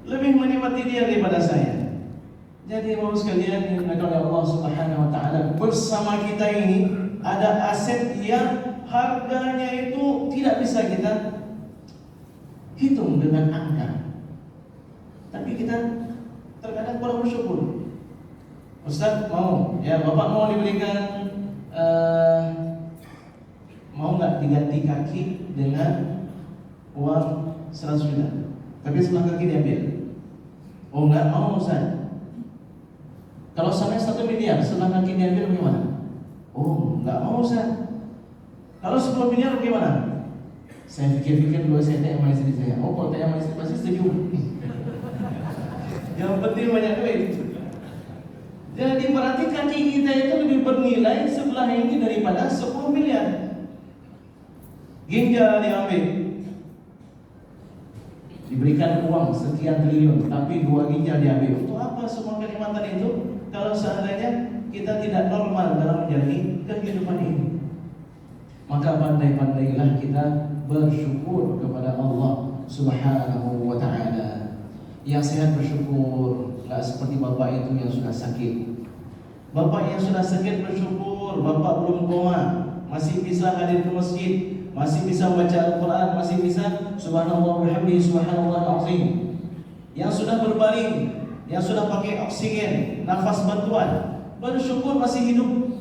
Lebih menikmati dia daripada saya. Jadi bapak sekalian yang dimuliakan oleh Allah Subhanahu wa taala, bersama kita ini ada aset yang harganya itu tidak bisa kita hitung dengan angka. Tapi kita terkadang kurang bersyukur. Ustaz mau, ya bapak mau diberikan mau nggak diganti kaki dengan uang 100 juta, tapi sebelah kaki diambil. Oh nggak mau Ustaz. Kalau sampai 1 miliar sebelah kaki diambil bagaimana? Oh nggak mau Ustaz. Kalau 10 miliar bagaimana? Saya pikir-pikir dulu, saya tanya sama istri saya. Oh kalau tanya sama istri pasti setuju. Yang penting banyak duit. Jadi berarti kaki kita itu lebih bernilai sebelah ini daripada 10 miliar. Ginjal diambil, diberikan uang sekian triliun, tapi 2 ginjal diambil. Untuk apa semua kenikmatan itu kalau seandainya kita tidak normal dalam menjalani kehidupan ini? Maka pandai-pandailah kita bersyukur kepada Allah Subhanahu wa ta'ala. Yang sehat bersyukur, nggak seperti bapak itu yang sudah sakit. Bapak yang sudah sakit bersyukur, bapak belum koma, masih bisa hadir ke masjid, masih bisa baca Al-Quran, masih bisa subhanallah bihamdihi subhanallah azim. Yang sudah berbaring, yang sudah pakai oksigen, nafas bantuan, bersyukur masih hidup.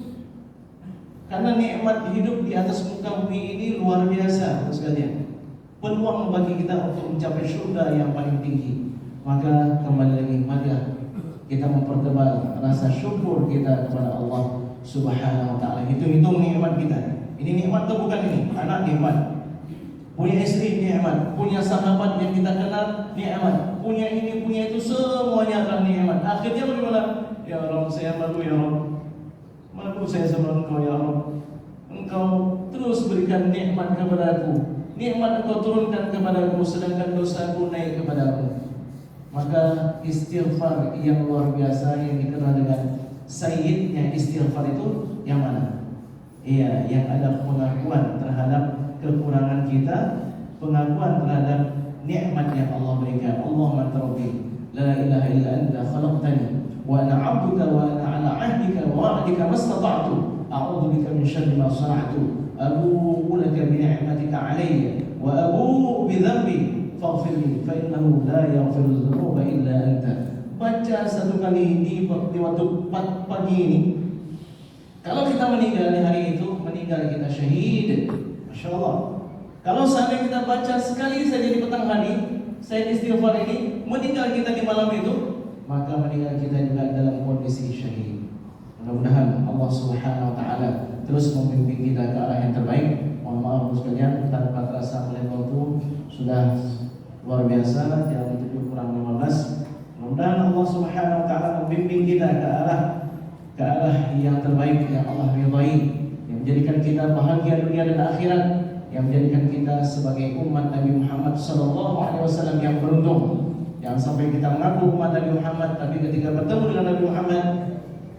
Karena nikmat hidup di atas muka bumi ini luar biasa, sekalian. Peluang bagi kita untuk mencapai surga yang paling tinggi. Maka kembali lagi, marilah kita mempertebal rasa syukur kita kepada Allah Subhanahu wa ta'ala. Hitung-hitung nikmat kita. Ini nikmat atau bukan ini? Anak nikmat, punya istri nikmat, punya sahabat yang kita kenal nikmat, punya ini, punya itu, semuanya adalah nikmat. Akhirnya bagaimana? Ya Rabb, saya malu ya Rabb. Malu saya sama Engkau ya Rabb. Engkau terus berikan nikmat kepadaku. Nikmat Engkau turunkan kepadaku, sedangkan dosaku naik kepadaku. Maka istighfar yang luar biasa yang dikenal dengan sayyidnya istighfar itu yang mana? Iya, yang ada pengakuan terhadap kekurangan kita, pengakuan terhadap nikmat yang Allah berikan. Allahumma anta rabbi, la ilaha illa anta khalaqtani wa ana 'abduka wa ana 'ala 'ahdika wa wa'dika mastata'tu a'udzu bika min syarri ma sana'tu abu'u laka bi ni'matika 'alayya wa abu'u bi dhanbi faghfirli fa innahu la yaghfiru dzunuba illa anta. Baca satu kali di waktu pagi ini. Kalau kita meninggal di hari itu, meninggal kita syahid. Masya Allah. Kalau seandainya kita baca sekali saja di petang hari, saya istighfar ini, meninggal kita di malam itu, maka meninggal kita juga dalam kondisi syahid. Mudah-mudahan Allah Subhanahu wa ta'ala terus membimbing kita ke arah yang terbaik. Mohon maaf sekalian, tanpa terasa melihat waktu sudah luar biasa, jam 7:15. Mudah-mudahan Allah Subhanahu wa taala membimbing kita ke arah yang terbaik yang Allah ridhai, yang menjadikan kita bahagia dunia dan akhirat, yang menjadikan kita sebagai umat Nabi Muhammad sallallahu alaihi wasallam yang beruntung. Jangan sampai kita mengaku umat Nabi Muhammad, tapi ketika bertemu dengan Nabi Muhammad,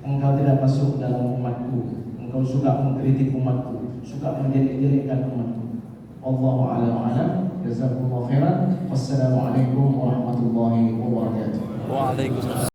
engkau tidak masuk dalam umatku. Engkau suka mengkritik umatku, suka menjelek-jelekkan umatku. Wallahu a'lam. Jazakumullahu khairan. Wassalamualaikum warahmatullahi wabarakatuh. Waalaikumsalam.